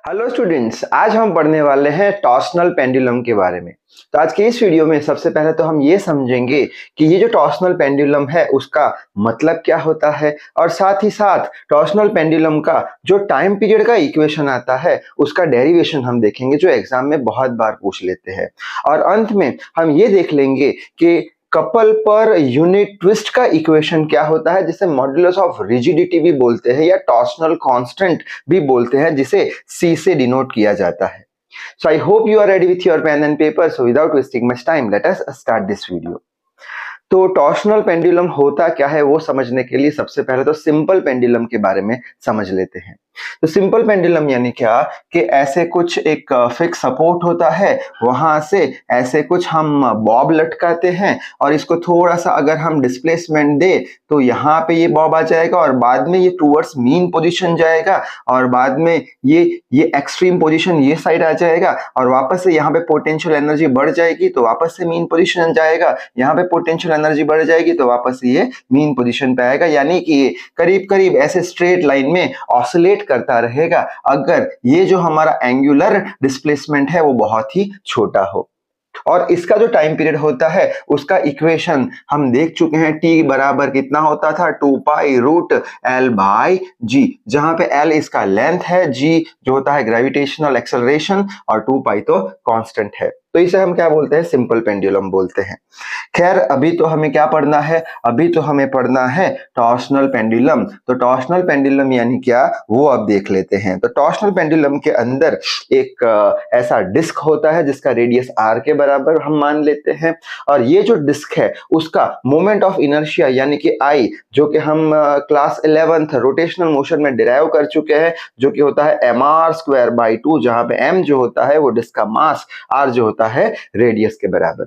Hello students, आज हम पढ़ने वाले हैं टॉर्सनल पेंडुलम के बारे में। तो आज के इस वीडियो में सबसे पहले तो हम ये समझेंगे कि ये जो टॉर्सनल पेंडुलम है उसका मतलब क्या होता है, और साथ ही साथ टॉर्सनल पेंडुलम का जो टाइम पीरियड का इक्वेशन आता है उसका डेरिवेशन हम देखेंगे, जो एग्जाम में बहुत बार पूछ लेते हैं। और अंत में हम ये देख लेंगे कि कपल पर यूनिट ट्विस्ट का इक्वेशन क्या होता है, जिसे मॉड्यूलस ऑफ रिजिडिटी भी बोलते हैं या टॉर्सनल कांस्टेंट भी बोलते हैं, जिसे C से डिनोट किया जाता है। So I hope you are ready with your pen and paper. So without wasting much time, let us start this video. तो टॉर्सनल पेंडुलम होता क्या है वो समझने के लिए सबसे पहले तो सिंपल पेंडुलम के बारे में समझ लेते हैं। तो सिंपल पेंडुलम यानी क्या कि ऐसे कुछ एक फिक्स सपोर्ट होता है, वहां से ऐसे कुछ हम बॉब लटकाते हैं और इसको थोड़ा सा अगर हम डिस्प्लेसमेंट दे तो यहाँ पे ये बॉब आ जाएगा और बाद में ये टूवर्ड्स मीन पोजीशन जाएगा और बाद में ये एक्सट्रीम पोजीशन ये साइड आ जाएगा और वापस से यहाँ पे पोटेंशियल एनर्जी बढ़ जाएगी तो वापस से मीन पोजीशन जाएगा, यहाँ पे पोटेंशियल एनर्जी बढ़ जाएगी तो वापस से ये मीन पोजीशन पे आएगा। यानी कि ये करीब करीब ऐसे स्ट्रेट लाइन में ऑसिलेट करता रहेगा अगर ये जो हमारा एंगुलर डिस्प्लेसमेंट है वो बहुत ही छोटा हो। और इसका जो टाइम पीरियड होता है उसका इक्वेशन हम देख चुके हैं, t बराबर कितना होता था 2 pi root l by g, जहां पे l इसका लेंथ है, g जो होता है ग्रेविटेशनल एक्सेलरेशन और 2 पाई तो कांस्टेंट है। तो इसे हम क्या बोलते हैं, सिंपल पेंडुलम बोलते हैं। खैर अभी तो हमें क्या पढ़ना है, अभी तो हमें पढ़ना है टॉर्सनल पेंडुलम। तो टॉर्सनल पेंडुलम यानी क्या वो अब देख लेते हैं। तो टॉर्सनल पेंडुलम के अंदर एक ऐसा डिस्क होता है जिसका रेडियस r के बराबर हम मान लेते हैं, और ये जो डिस्क है उसका मोमेंट ऑफ इनर्शिया यानी कि I, जो कि हम क्लास 11th रोटेशनल मोशन में डिराइव कर चुके हैं, जो कि होता है mr²/2, जहां पे m जो होता है वो डिस्क का मास, r जो होता है रेडियस के बराबर।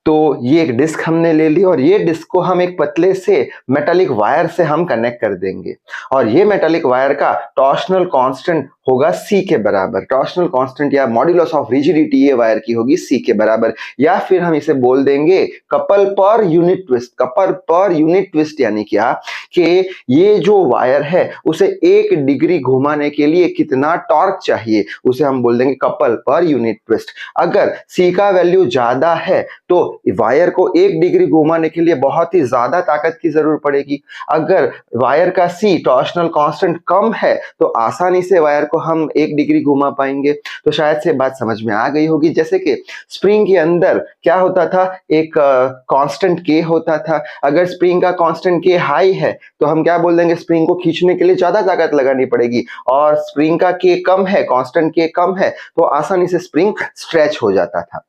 तो ये एक डिस्क हमने ले ली और ये डिस्क को हम एक पतले से मेटालिक वायर से हम कनेक्ट कर देंगे और ये मेटालिक वायर का टॉर्सनल कांस्टेंट होगा C के बराबर। टॉर्सनल कांस्टेंट या मॉड्यूलस ऑफ रिजिडिटी ये वायर की होगी C के बराबर, या फिर हम इसे बोल देंगे couple per unit twist. Couple per unit twist यानी क्या कि ये जो वायर है उसे 1 डिग्री घुमाने के लिए कितना टॉर्क चाहिए, उसे हम बोल देंगे कपल पर यूनिट ट्विस्ट। अगर C का वैल्यू ज्यादा है तो वायर को 1 डिग्री घुमाने के लिए बहुत ही ज्यादा ताकत की जरूरत पड़ेगी। अगर वायर का C टॉर्सनल कांस्टेंट कम है तो आसानी से वायर को हम 1 डिग्री घुमा पाएंगे। तो शायद से बात समझ में आ गई होगी। जैसे कि स्प्रिंग के अंदर क्या होता था, एक कांस्टेंट K होता था। अगर स्प्रिंग का कांस्टेंट K हाई है तो हम क्या बोल देंगे, स्प्रिंग को खींचने के लिए ज्यादा ताकत लगानी पड़ेगी, और स्प्रिंग का K कम है, कांस्टेंट K कम है तो आसानी से स्प्रिंग स्ट्रेच हो जाता था।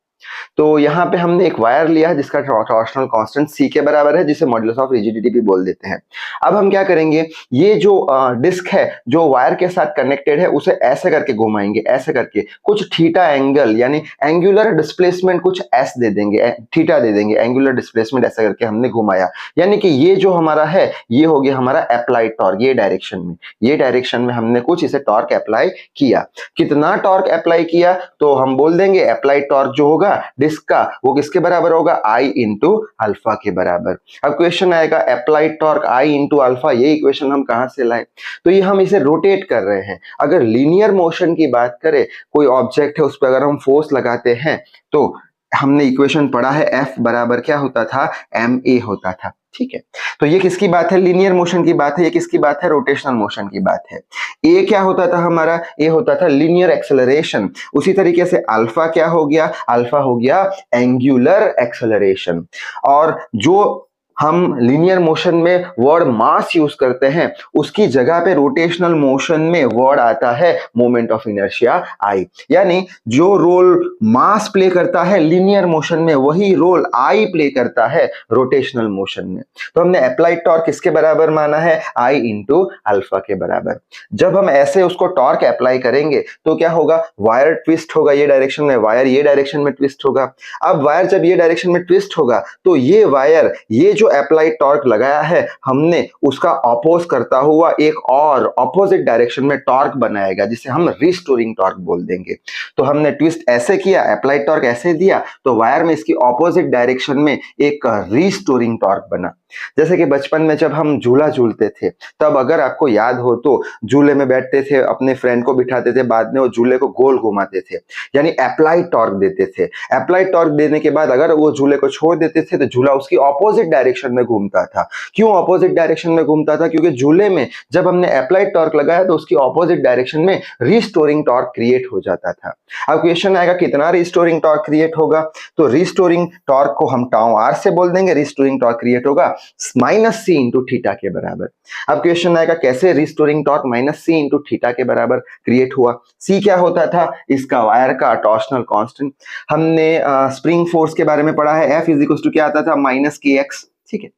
तो यहाँ पे हमने एक वायर लिया है जिसका टॉर्सनल कांस्टेंट C के बराबर है, जिसे मॉड्यूलस ऑफ रिजिडिटी भी बोल देते हैं। अब हम क्या करेंगे, ये जो डिस्क है जो वायर के साथ कनेक्टेड है उसे ऐसे करके घुमाएंगे, ऐसे करके कुछ थीटा एंगल यानी एंगुलर डिस्प्लेसमेंट कुछ s दे देंगे, थीटा दे देंगे, एंगुलर डिस्प्लेसमेंट ऐसा करके हमने घुमाया। यानी कि ये जो हमारा है ये हो गया हमारा अप्लाइड टॉर्क। ये डायरेक्शन में हमने कुछ इसे टॉर्क अप्लाई किया। कितना टॉर्क अप्लाई किया तो हम बोल देंगे अप्लाइड टॉर्क जो होगा डिस्क का वो किसके बराबर होगा, I इंटू अल्फा के बराबर। अब क्वेश्चन आएगा applied torque I into alpha, ये इक्वेशन हम कहां से लाए, तो ये हम इसे रोटेट कर रहे हैं। अगर लीनियर मोशन की बात करें, कोई ऑब्जेक्ट है उस पर अगर हम फोर्स लगाते हैं तो हमने इक्वेशन पढ़ा है F बराबर क्या होता था, ma होता था। ठीक है, तो ये किसकी बात है, लीनियर मोशन की बात है। ये किसकी बात है, रोटेशनल मोशन की बात है। ए क्या होता था हमारा, ए होता था लीनियर एक्सेलरेशन। उसी तरीके से अल्फा क्या हो गया, अल्फा हो गया एंगुलर एक्सेलरेशन। और जो हम लीनियर मोशन में वर्ड मास यूज करते हैं उसकी जगह पे रोटेशनल मोशन में वर्ड आता है मोमेंट ऑफ इनर्शिया I। यानी जो रोल मास प्ले करता है लीनियर मोशन में वही रोल I प्ले करता है रोटेशनल मोशन में। तो हमने अप्लाइड टॉर्क किसके बराबर माना है, I इंटू अल्फा के बराबर। जब हम ऐसे उसको टॉर्क अप्लाई करेंगे तो क्या होगा, वायर ट्विस्ट होगा ये डायरेक्शन में, वायर ये डायरेक्शन में ट्विस्ट होगा। अब वायर जब ये डायरेक्शन में ट्विस्ट होगा तो ये वायर ये जो जो अप्लाइड टॉर्क लगाया है हमने उसका अपोज करता हुआ एक और अपोजिट डायरेक्शन में टॉर्क बनाएगा जिसे हम रिस्टोरिंग टॉर्क बोल देंगे। तो हमने ट्विस्ट ऐसे किया, अप्लाइड टॉर्क ऐसे दिया, तो वायर में इसकी अपोजिट डायरेक्शन में एक रिस्टोरिंग टॉर्क बना। जैसे कि बचपन में जब हम झूला झूलते थे तब अगर आपको याद हो तो झूले में बैठते थे, अपने फ्रेंड को बिठाते थे, बाद में वो झूले को गोल घुमाते थे, यानी अप्लाइड टॉर्क देते थे। अप्लाइड टॉर्क देने के बाद अगर वो झूले को छोड़ देते थे तो झूला उसकी ऑपोजिट डायरेक्शन में घूमता था। क्यों ऑपोजिट डायरेक्शन में घूमता था? क्योंकि झूले में जब हमने अप्लाइड टॉर्क लगाया तो उसकी ऑपोजिट डायरेक्शन में रिस्टोरिंग टॉर्क क्रिएट हो जाता था। अब क्वेश्चन आएगा कितना रिस्टोरिंग टॉर्क क्रिएट होगा? तो रिस्टोरिंग टॉर्क को हम टाउ आर से बोल देंगे, रिस्टोरिंग टॉर्क क्रिएट होगा माइनस सी इंटू थीटा के बराबर। अब क्वेश्चन आएगा कैसे रिस्टोरिंग टॉर्क माइनस सी इंटू थीटा के बराबर क्रिएट हुआ? सी क्या होता था? इसका वायर का टॉर्सनल कांस्टेंट। हमने स्प्रिंग फोर्स के बारे में पढ़ा है, एफ इज इक्वल टू क्या आता था? माइनस के एक्स। ठीक है,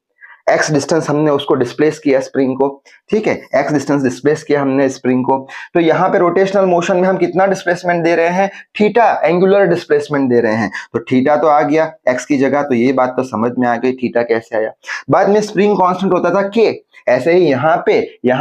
एक्स डिस्टेंस हमने उसको डिस्प्लेस किया स्प्रिंग को। ठीक है, एक्स डिस्टेंस डिस्प्लेस किया हमने स्प्रिंग को। तो यहाँ पे रोटेशनल मोशन में हम कितना डिस्प्लेसमेंट दे रहे हैं? थीटा, एंगुलर डिस्प्लेसमेंट दे रहे हैं। तो थीटा तो आ गया एक्स की जगह, तो ये बात तो समझ में आ गई थीटा कैसे आया। बाद में स्प्रिंग कांस्टेंट होता था के। ऐसे ही यहाँ पे ये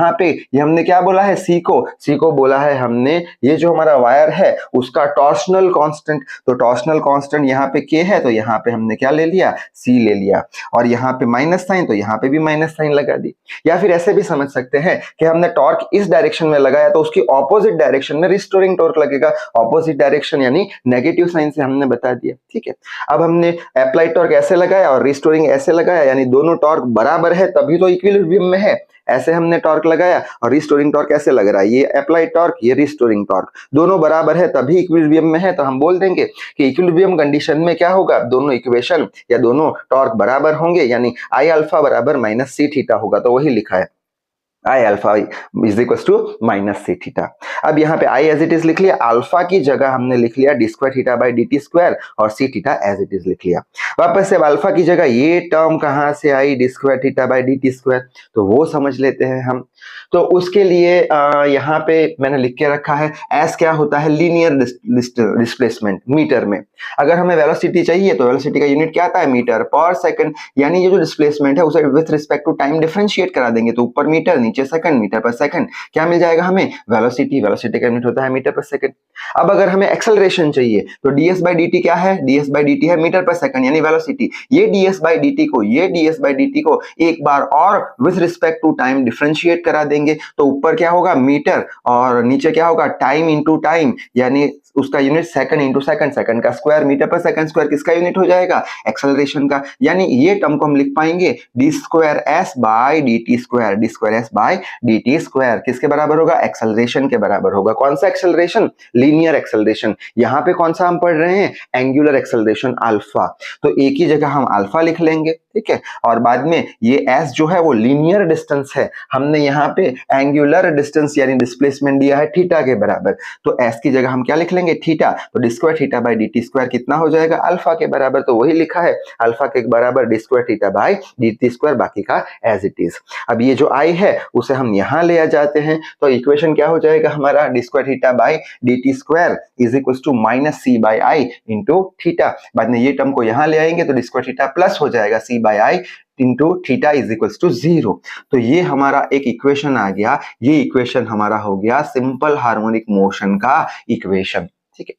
हमने क्या बोला है? सी को बोला है हमने ये जो हमारा वायर है उसका टॉर्सनल कांस्टेंट। तो टॉर्सनल कांस्टेंट यहाँ पे के है, तो यहाँ पे हमने क्या ले लिया? सी ले लिया। और यहाँ पे माइनस साइन, तो यहाँ पे भी माइनस साइन लगा दी। या फिर ऐसे भी समझ सकते हैं कि हमने टॉर्क इस डायरेक्शन में लगाया तो उसकी ऑपोजिट डायरेक्शन में रिस्टोरिंग टॉर्क लगेगा। ऑपोजिट डायरेक्शन यानी नेगेटिव साइन से हमने बता दिया। ठीक है, अब हमने अप्लाइड टॉर्क ऐसे लगाया और रिस्टोरिंग ऐसे लगाया, यानी दोनों टॉर्क बराबर है तभी तो इक्विलिब्रियम में है। ऐसे हमने टॉर्क लगाया और रिस्टोरिंग टॉर्क ऐसे लग रहा है, ये अप्लाइड टॉर्क, ये रिस्टोरिंग टॉर्क, दोनों बराबर है तभी इक्विलिब्रियम में है। तो हम बोल देंगे कि इक्विलिब्रियम कंडीशन में क्या होगा? दोनों इक्वेशन या दोनों टॉर्क बराबर होंगे, यानी आई अल्फा बराबर माइनस सी थीटा होगा। तो वही लिखा है, I alpha is equal to minus C theta. अब यहाँ पे आई एज इट इज लिख लिया, अल्फा की जगह हमने लिख लिया D square theta by D T square और C theta as it is लिख लिया। वापस से अल्फा की जगह ये टर्म कहाँ से आई? D square theta by D T square, तो वो समझ लेते हैं हम। तो उसके लिए यहाँ पे मैंने लिख के रखा है एस क्या होता है? लीनियर डिस्प्लेसमेंट मीटर में। अगर हमें वेलोसिटी चाहिए तो वेलोसिटी का यूनिट क्या आता है? मीटर पर सेकंड। यानी ये जो डिस्प्लेसमेंट है उसे with respect to time differentiate करा देंगे, तो ऊपर मीटर नीचे सेकंड, मीटर पर सेकंड, क्या मिल जाएगा हमें? वेलोसिटी। वेलोसिटी का यूनिट होता है मीटर पर सेकंड। अब अगर हमें एक्सेलरेशन चाहिए तो ds बाई dt क्या है? ds बाई dt है मीटर पर सेकंड यानी वेलोसिटी। ये ds बाई dt को एक बार और with respect to time differentiate करा देंगे, तो ऊपर क्या होगा? मीटर, और नीचे क्या होगा? टाइम इंटू टाइम, यानी उसका unit second into second, second का स्क्वायर, मीटर पर सेकंड स्क्वायर किसका यूनिट हो जाएगा? एक्सेलरेशन का। यानी ये टर्म को हम लिख पाएंगे D square S by D T square, D square S by D T square किसके बराबर होगा? एक्सेलरेशन के बराबर होगा। कौन सा एक्सेलरेशन? Linear acceleration. यहाँ पे कौन सा हम पढ़ रहे हैं? Angular acceleration alpha. तो एक ही जगह हम अल्फा लिख लेंगे, ठीक है, और बाद में ये एस जो है वो लीनियर डिस्टेंस है, हमने यहाँ पे एंगुलर डिस्टेंस यानी डिस्प्लेसमेंट दिया है थीटा के बराबर, तो एस की जगह हम क्या लिख लेंगे? थीटा। तो D square theta by D T square कितना हो जाएगा? अल्फा के बराबर। तो वही लिखा है अल्फा के बराबर D square theta by D T square, बाकी का एज इट इज। अब ये जो आई है उसे हम यहाँ ले आ जाते हैं, तो इक्वेशन क्या हो जाएगा हमारा? D square theta by D T square is equal to minus C by I into theta. बाद में ये टर्म को यहाँ ले आएंगे तो डी स्क्वायर थीटा प्लस हो जाएगा C by I into theta is equal to 0। तो ये हमारा एक इक्वेशन आ गया। ये इक्वेशन हमारा हो गया सिंपल हार्मोनिक मोशन का इक्वेशन। ठीक है,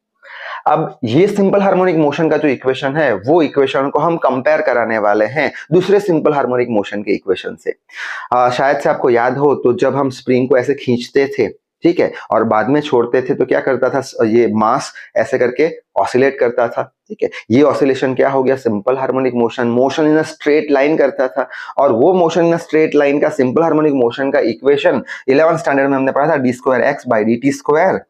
अब ये सिंपल हार्मोनिक मोशन का जो इक्वेशन है वो इक्वेशन को हम कंपेयर कराने वाले हैं दूसरे सिंपल हार्मोनिक मोशन के इक्वेशन से। शायद से आपको याद हो तो जब हम स्प्रिंग को ऐसे खींचते थे, ठीक है, और बाद में छोड़ते थे तो क्या करता था? ये मास ऐसे करके ऑसिलेट करता था। ठीक है, ये ऑसिलेशन क्या हो गया? Simple harmonic motion. Motion in a straight line करता था, और वो motion in a straight line का सिंपल हार्मोनिक मोशन का इक्वेशन 11th स्टैंडर्ड में हमने पढ़ा था, D square X by D T square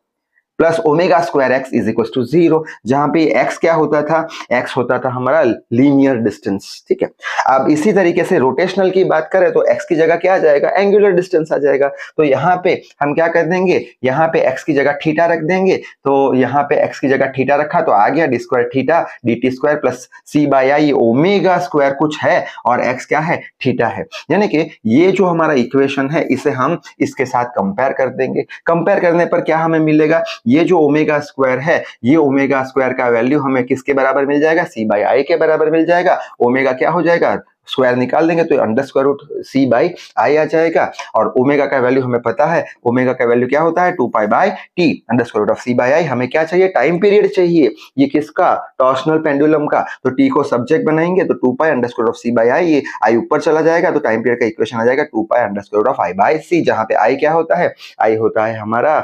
plus omega square X is equal to 0, जहां पे एक्स क्या होता था? एक्स होता था हमारा लीनियर डिस्टेंस। ठीक है, अब इसी तरीके से रोटेशनल की बात करें तो एक्स की जगह क्या आ जाएगा? एंगुलर डिस्टेंस आ जाएगा। तो यहाँ पे हम क्या कर देंगे? यहाँ पे एक्स की जगह थीटा रख देंगे, तो यहाँ पे एक्स की जगह थीटा रखा तो आ गया D square theta D T square plus C by I, omega square कुछ है और एक्स क्या है? थीटा है। यानी कि ये जो हमारा इक्वेशन है इसे हम इसके साथ कंपेयर कर देंगे। कंपेयर करने पर क्या हमें मिलेगा? ये जो ओमेगा स्क्वायर है, ये ओमेगा स्क्वायर का वैल्यू हमें किसके बराबर मिल जाएगा? सी बाई आई के बराबर मिल जाएगा। ओमेगा क्या हो जाएगा? स्क्वायर निकाल देंगे तो under square root C by I आ जाएगा। और ओमेगा का वैल्यू हमें पता है, ओमेगा का वैल्यू क्या होता है 2 pi by T under square root of C by I. हमें क्या चाहिए, टाइम पीरियड चाहिए, ये किसका, टॉर्सनल पेंडुलम का। तो टी को सब्जेक्ट बनाएंगे तो 2 pi under square root of C by I, ये आई ऊपर चला जाएगा तो टाइम पीरियड का इक्वेशन आ जाएगा 2 pi under square root of I by C, जहां पे आई क्या होता है, आई होता है हमारा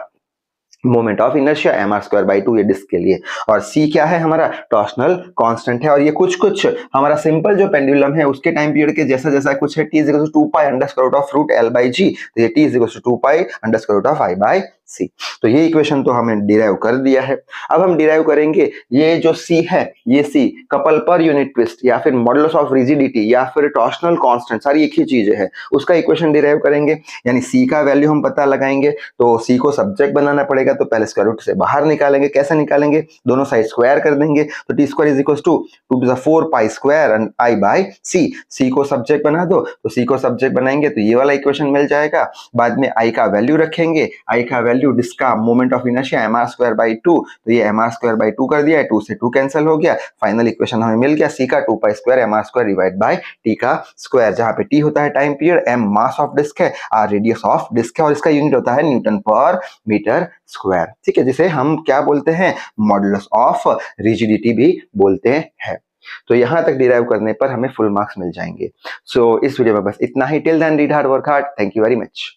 moment of inertia M R square by 2 ये डिस्क के लिए। और सी क्या है, हमारा टॉर्सनल कांस्टेंट है। और ये कुछ कुछ हमारा सिंपल जो पेंडुलम है उसके टाइम पीरियड के जैसा जैसा कुछ है, T is equal to 2 pi under square root of root L by G, तो ये T is equal to 2 pi under square root of I by C. तो ये इक्वेशन तो हमें डिराइव कर दिया है। अब हम डिराइव करेंगे ये जो सी है, ये सी कपल पर यूनिट ट्विस्ट या फिर मॉडुलस ऑफ रिजिडिटी या फिर टॉर्सनल कांस्टेंट, सारी एक ही चीज है, उसका इक्वेशन डिराइव करेंगे। यानी सी का वैल्यू हम पता लगाएंगे, तो सी को सब्जेक्ट बनाना पड़ेगा, तो पहले स्क्वायर रूट से बाहर निकालेंगे। कैसे निकालेंगे, दोनों साइड स्क्वायर कर देंगे, तो T square is equal to 2 to the 4 pi square and I by C. C को सब्जेक्ट बना दो, तो सी को सब्जेक्ट बनाएंगे तो ये वाला इक्वेशन मिल जाएगा। बाद में आई का वैल्यू रखेंगे, आई का वैल्यू जिसका moment of inertia M R square by 2, तो ये एम आर स्क्वायर बाई 2 कर दिया है, 2 से 2 कैंसिल हो गया। फाइनल इक्वेशन हमें मिल गया सी का 2 pi square M R square divide by T का स्क्वायर, जहां पे टी होता है time period, M mass of disc है, आर रेडियस ऑफ डिस्क है, और इसका यूनिट होता है न्यूटन पर मीटर स्क्वायर। ठीक है, जिसे हम क्या बोलते हैं, मॉडुलस ऑफ रिजिडिटी भी बोलते हैं। तो यहां तक डिराइव करने पर हमें फुल मार्क्स मिल जाएंगे। सो इस वीडियो में बस इतना ही। Till then read hard work hard. Thank you very much.